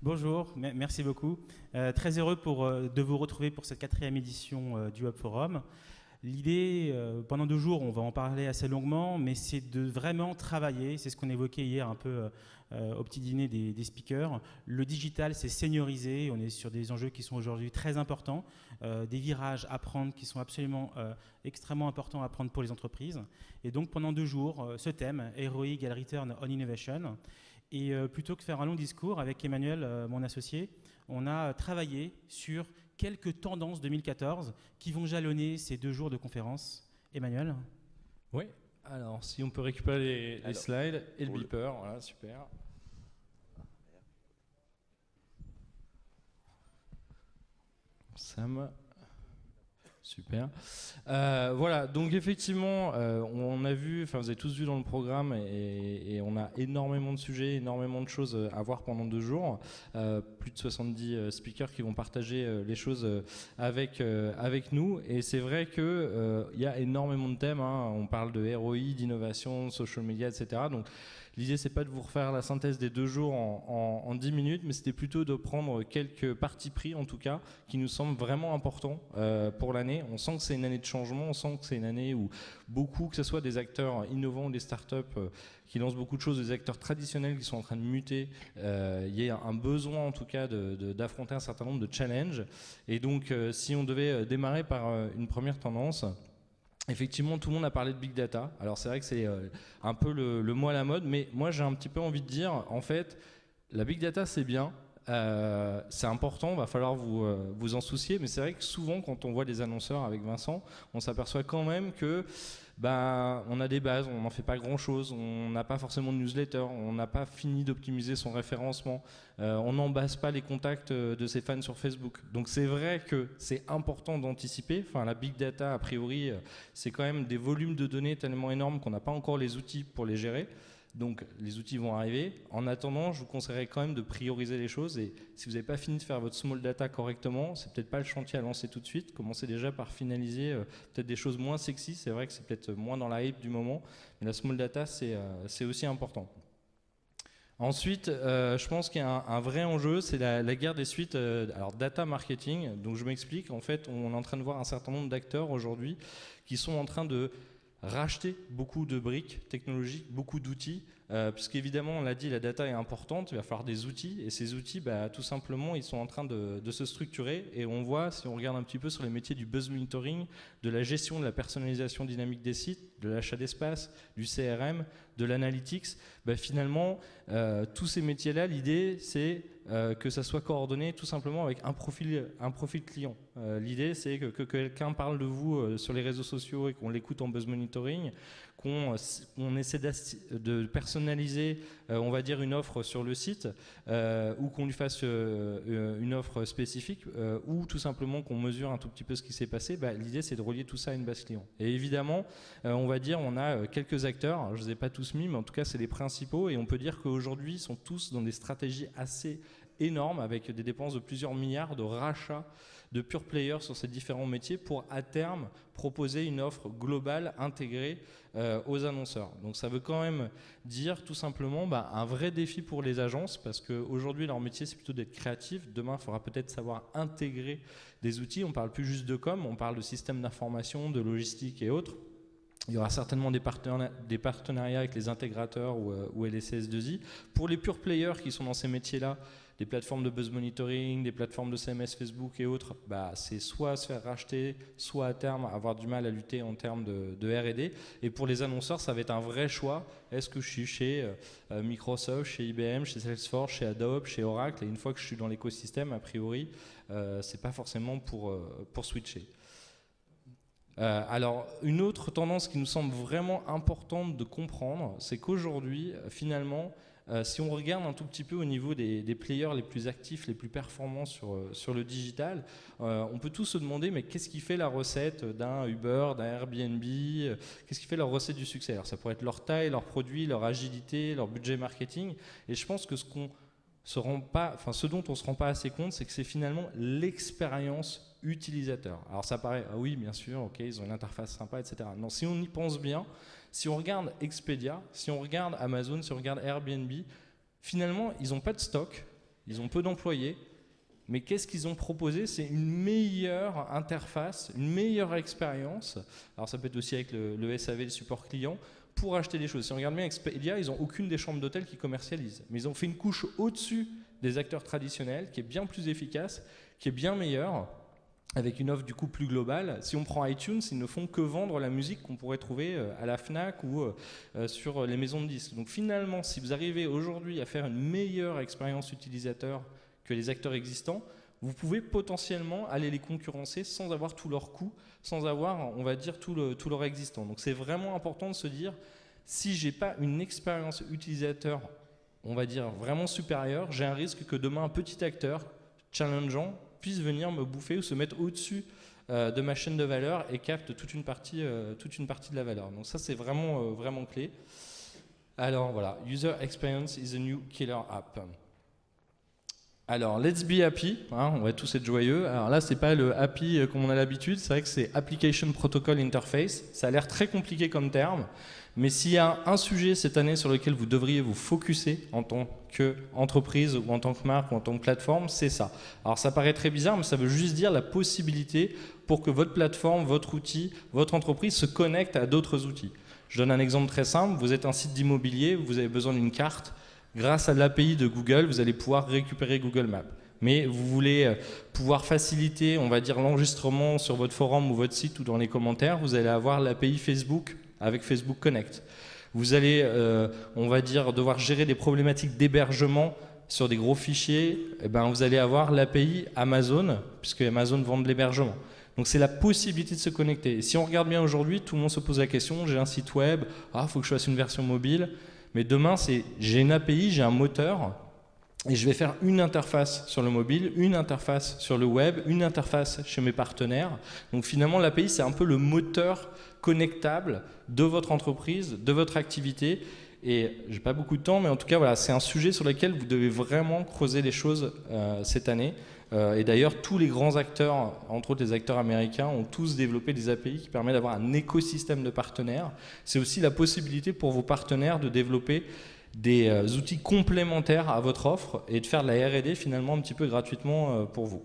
Bonjour, merci beaucoup. Très heureux de vous retrouver pour cette 4e édition du Web Forum. L'idée, pendant 2 jours, on va en parler assez longuement, mais c'est de vraiment travailler, c'est ce qu'on évoquait hier un peu au petit dîner des speakers. Le digital, c'est senioriser, on est sur des enjeux qui sont aujourd'hui très importants, des virages à prendre qui sont absolument extrêmement importants à prendre pour les entreprises. Et donc pendant 2 jours, ce thème, Heroic Return on Innovation. Et plutôt que faire un long discours avec Emmanuel, mon associé, on a travaillé sur quelques tendances 2014 qui vont jalonner ces 2 jours de conférence. Emmanuel? Oui, alors si on peut récupérer les slides et le beeper, voilà, super. Sam. Super. Voilà, donc effectivement, on a vu, enfin vous avez tous vu dans le programme, et on a énormément de sujets, énormément de choses à voir pendant 2 jours. Plus de 70 speakers qui vont partager les choses avec nous. Et c'est vrai qu'il y a énormément de thèmes. Hein. On parle de ROI, d'innovation, de social media, etc. Donc l'idée, c'est pas de vous refaire la synthèse des 2 jours en 10 minutes, mais c'était plutôt de prendre quelques partis pris, en tout cas, qui nous semblent vraiment importants pour l'année. On sent que c'est une année de changement, on sent que c'est une année où beaucoup, que ce soit des acteurs innovants, des startups qui lancent beaucoup de choses, des acteurs traditionnels qui sont en train de muter, il y a un besoin, en tout cas, d'affronter un certain nombre de challenges. Et donc, si on devait démarrer par une première tendance, effectivement, tout le monde a parlé de Big Data. Alors c'est vrai que c'est un peu le mot à la mode, mais moi j'ai un petit peu envie de dire, en fait, la Big Data c'est bien, c'est important, va falloir vous en soucier, mais c'est vrai que souvent quand on voit des annonceurs avec Vincent, on s'aperçoit quand même que on a des bases, on n'en fait pas grand chose, on n'a pas forcément de newsletter, on n'a pas fini d'optimiser son référencement, on n'embasse pas les contacts de ses fans sur Facebook. Donc c'est vrai que c'est important d'anticiper. Enfin, la big data, a priori, c'est quand même des volumes de données tellement énormes qu'on n'a pas encore les outils pour les gérer. Donc les outils vont arriver. En attendant, je vous conseillerais quand même de prioriser les choses, et si vous n'avez pas fini de faire votre small data correctement, c'est peut-être pas le chantier à lancer tout de suite. Commencez déjà par finaliser peut-être des choses moins sexy. C'est vrai que c'est peut-être moins dans la hype du moment, mais la small data c'est aussi important. Ensuite, je pense qu'il y a un vrai enjeu, c'est la guerre des suites. Alors data marketing, donc je m'explique. En fait, on est en train de voir un certain nombre d'acteurs aujourd'hui qui sont en train de racheter beaucoup de briques technologiques, beaucoup d'outils, puisqu'évidemment, on l'a dit, la data est importante, il va falloir des outils, et ces outils, tout simplement, ils sont en train de se structurer, et on voit, si on regarde un petit peu sur les métiers du buzz monitoring, de la gestion de la personnalisation dynamique des sites, de l'achat d'espace, du CRM, de l'analytics, finalement, tous ces métiers-là, l'idée, c'est que ça soit coordonné tout simplement avec un profil client. L'idée, c'est que quelqu'un parle de vous sur les réseaux sociaux et qu'on l'écoute en buzz monitoring, qu'on essaie de personnaliser, on va dire, une offre sur le site, ou qu'on lui fasse une offre spécifique, ou tout simplement qu'on mesure un tout petit peu ce qui s'est passé. L'idée, c'est de relier tout ça à une base client. Et évidemment, on va dire, on a quelques acteurs, alors, je ne les ai pas tous mis, mais en tout cas, c'est les principaux, et on peut dire qu'aujourd'hui, ils sont tous dans des stratégies assez énormes, avec des dépenses de plusieurs milliards de rachats de pure players sur ces différents métiers pour à terme proposer une offre globale intégrée aux annonceurs. Donc ça veut quand même dire tout simplement un vrai défi pour les agences, parce qu'aujourd'hui leur métier c'est plutôt d'être créatif. Demain il faudra peut-être savoir intégrer des outils. On ne parle plus juste de com, on parle de systèmes d'information, de logistique et autres. Il y aura certainement des partenariats avec les intégrateurs ou les CS2I. Pour les pure players qui sont dans ces métiers-là, des plateformes de buzz monitoring, des plateformes de CMS, Facebook et autres, c'est soit se faire racheter, soit à terme avoir du mal à lutter en termes de R&D. Et pour les annonceurs, ça va être un vrai choix. Est-ce que je suis chez Microsoft, chez IBM, chez Salesforce, chez Adobe, chez Oracle? Et une fois que je suis dans l'écosystème, a priori, c'est pas forcément pour switcher. Alors, une autre tendance qui nous semble vraiment importante de comprendre, c'est qu'aujourd'hui, finalement, si on regarde un tout petit peu au niveau des players les plus actifs, les plus performants sur le digital, on peut tous se demander, mais qu'est-ce qui fait la recette d'un Uber, d'un Airbnb? Qu'est-ce qui fait leur recette du succès? Alors, ça pourrait être leur taille, leurs produits, leur agilité, leur budget marketing. Et je pense que ce dont on ne se rend pas assez compte, c'est que c'est finalement l'expérience utilisateur. Alors ça paraît, ah oui, bien sûr, ok, ils ont une interface sympa, etc. Non, si on y pense bien, si on regarde Expedia, si on regarde Amazon, si on regarde Airbnb, finalement, ils n'ont pas de stock, ils ont peu d'employés, mais qu'est-ce qu'ils ont proposé? C'est une meilleure interface, une meilleure expérience. Alors ça peut être aussi avec le SAV, le support client, pour acheter des choses. Si on regarde bien Expedia, ils n'ont aucune des chambres d'hôtel qui commercialisent. Mais ils ont fait une couche au-dessus des acteurs traditionnels, qui est bien plus efficace, qui est bien meilleure, avec une offre du coup plus globale. Si on prend iTunes, ils ne font que vendre la musique qu'on pourrait trouver à la FNAC ou sur les maisons de disques. Donc finalement, si vous arrivez aujourd'hui à faire une meilleure expérience utilisateur que les acteurs existants, vous pouvez potentiellement aller les concurrencer sans avoir tous leurs coûts, sans avoir, on va dire, tout leur existant. Donc c'est vraiment important de se dire, si j'ai pas une expérience utilisateur, on va dire, vraiment supérieure, j'ai un risque que demain un petit acteur challengeant puisse venir me bouffer ou se mettre au-dessus de ma chaîne de valeur et capte toute une partie de la valeur. Donc ça c'est vraiment, vraiment clé. Alors voilà, User Experience is a new killer app. Alors, let's be happy, hein, on va tous être joyeux. Alors là, c'est pas le happy comme on a l'habitude, c'est vrai que c'est Application Protocol Interface. Ça a l'air très compliqué comme terme, mais s'il y a un sujet cette année sur lequel vous devriez vous focuser en tant qu'entreprise ou en tant que marque ou en tant que plateforme, c'est ça. Alors ça paraît très bizarre, mais ça veut juste dire la possibilité pour que votre plateforme, votre outil, votre entreprise se connecte à d'autres outils. Je donne un exemple très simple, vous êtes un site d'immobilier, vous avez besoin d'une carte. Grâce à l'API de Google, vous allez pouvoir récupérer Google Maps. Mais vous voulez pouvoir faciliter, on va dire, l'enregistrement sur votre forum ou votre site ou dans les commentaires, vous allez avoir l'API Facebook avec Facebook Connect. Vous allez, on va dire, devoir gérer des problématiques d'hébergement sur des gros fichiers, et ben vous allez avoir l'API Amazon, puisque Amazon vend de l'hébergement. Donc c'est la possibilité de se connecter. Et si on regarde bien aujourd'hui, tout le monde se pose la question, j'ai un site web, il faut que je fasse une version mobile. Mais demain, j'ai une API, j'ai un moteur, et je vais faire une interface sur le mobile, une interface sur le web, une interface chez mes partenaires. Donc finalement, l'API, c'est un peu le moteur connectable de votre entreprise, de votre activité. Et j'ai pas beaucoup de temps, mais en tout cas, voilà, c'est un sujet sur lequel vous devez vraiment creuser les choses cette année. Et d'ailleurs, tous les grands acteurs, entre autres les acteurs américains, ont tous développé des API qui permettent d'avoir un écosystème de partenaires. C'est aussi la possibilité pour vos partenaires de développer des outils complémentaires à votre offre et de faire de la R&D finalement un petit peu gratuitement pour vous.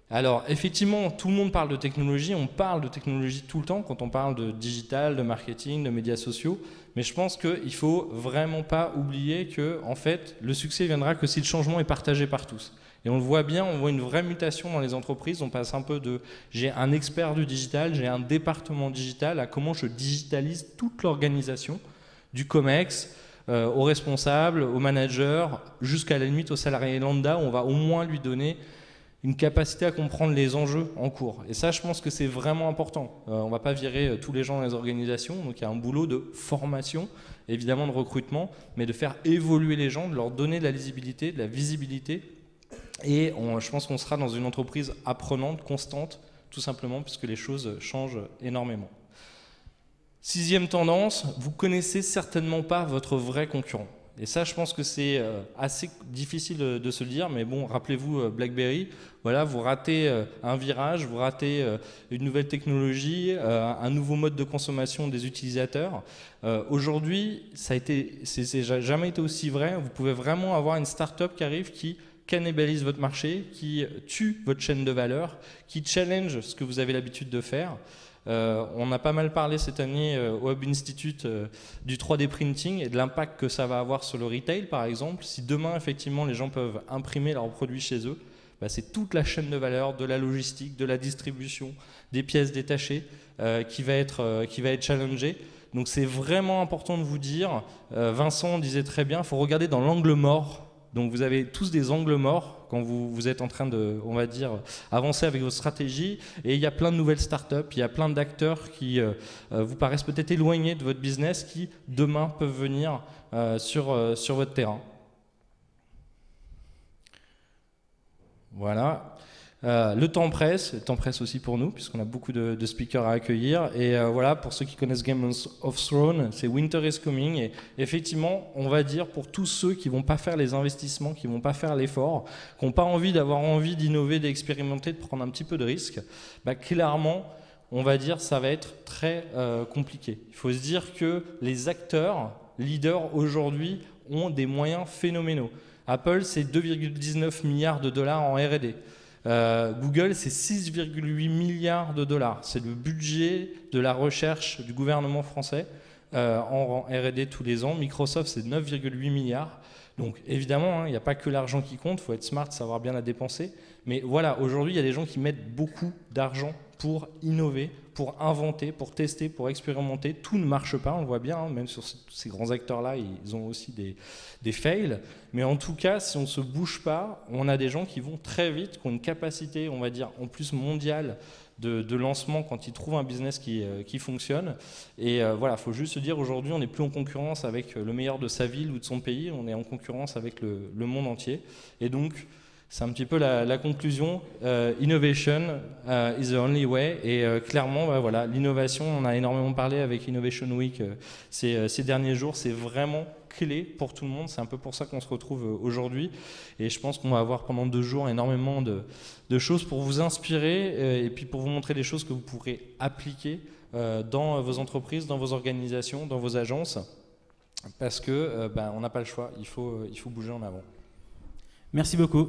Alors effectivement, tout le monde parle de technologie, on parle de technologie tout le temps quand on parle de digital, de marketing, de médias sociaux, mais je pense qu'il ne faut vraiment pas oublier que en fait, le succès viendra que si le changement est partagé par tous. Et on le voit bien, on voit une vraie mutation dans les entreprises, on passe un peu de j'ai un expert du digital, j'ai un département digital, à comment je digitalise toute l'organisation, du COMEX, aux responsables, aux managers, jusqu'à la limite au salarié lambda, où on va au moins lui donner une capacité à comprendre les enjeux en cours. Et ça, je pense que c'est vraiment important. On ne va pas virer tous les gens dans les organisations, donc il y a un boulot de formation, évidemment de recrutement, mais de faire évoluer les gens, de leur donner de la lisibilité, de la visibilité. Et je pense qu'on sera dans une entreprise apprenante, constante, tout simplement, puisque les choses changent énormément. Sixième tendance, vous ne connaissez certainement pas votre vrai concurrent. Et ça, je pense que c'est assez difficile de se le dire, mais bon, rappelez-vous BlackBerry, voilà, vous ratez un virage, vous ratez une nouvelle technologie, un nouveau mode de consommation des utilisateurs. Aujourd'hui, c'est jamais été aussi vrai. Vous pouvez vraiment avoir une start-up qui arrive, qui cannibalise votre marché, qui tue votre chaîne de valeur, qui challenge ce que vous avez l'habitude de faire. On a pas mal parlé cette année au Hub Institute du 3D printing et de l'impact que ça va avoir sur le retail par exemple. Si demain effectivement les gens peuvent imprimer leurs produits chez eux, bah, c'est toute la chaîne de valeur, de la logistique, de la distribution, des pièces détachées qui va être challengée. Donc c'est vraiment important de vous dire, Vincent disait très bien, il faut regarder dans l'angle mort. Donc vous avez tous des angles morts quand vous êtes en train de, on va dire, avancer avec votre stratégie. Et il y a plein de nouvelles startups, il y a plein d'acteurs qui vous paraissent peut-être éloignés de votre business, qui demain peuvent venir sur votre terrain. Voilà. Le temps presse aussi pour nous, puisqu'on a beaucoup de speakers à accueillir. Et voilà, pour ceux qui connaissent Game of Thrones, c'est Winter is Coming. Et effectivement, on va dire pour tous ceux qui ne vont pas faire les investissements, qui ne vont pas faire l'effort, qui n'ont pas d'avoir envie d'innover, d'expérimenter, de prendre un petit peu de risque, bah, clairement, on va dire ça va être très compliqué. Il faut se dire que les acteurs, leaders aujourd'hui ont des moyens phénoménaux. Apple, c'est 2,19 milliards de dollars en R&D. Google, c'est 6,8 milliards de dollars. C'est le budget de la recherche du gouvernement français en R&D tous les ans. Microsoft, c'est 9,8 milliards. Donc évidemment, il n'y a pas que l'argent qui compte, il faut être smart, savoir bien la dépenser. Mais voilà, aujourd'hui, il y a des gens qui mettent beaucoup d'argent pour innover, pour inventer, pour tester, pour expérimenter. Tout ne marche pas, on le voit bien, hein, même sur ces grands acteurs-là, ils ont aussi des fails. Mais en tout cas, si on ne se bouge pas, on a des gens qui vont très vite, qui ont une capacité, on va dire, en plus mondiale de lancement quand ils trouvent un business qui fonctionne. Et voilà, il faut juste se dire, aujourd'hui, on n'est plus en concurrence avec le meilleur de sa ville ou de son pays, on est en concurrence avec le monde entier. Et donc, c'est un petit peu la conclusion. Innovation is the only way. Et clairement, voilà, l'innovation, on a énormément parlé avec Innovation Week ces derniers jours. C'est vraiment clé pour tout le monde. C'est un peu pour ça qu'on se retrouve aujourd'hui. Et je pense qu'on va avoir pendant 2 jours énormément de choses pour vous inspirer et puis pour vous montrer des choses que vous pourrez appliquer dans vos entreprises, dans vos organisations, dans vos agences. Parce que on n'a pas le choix. Il faut bouger en avant. Merci beaucoup.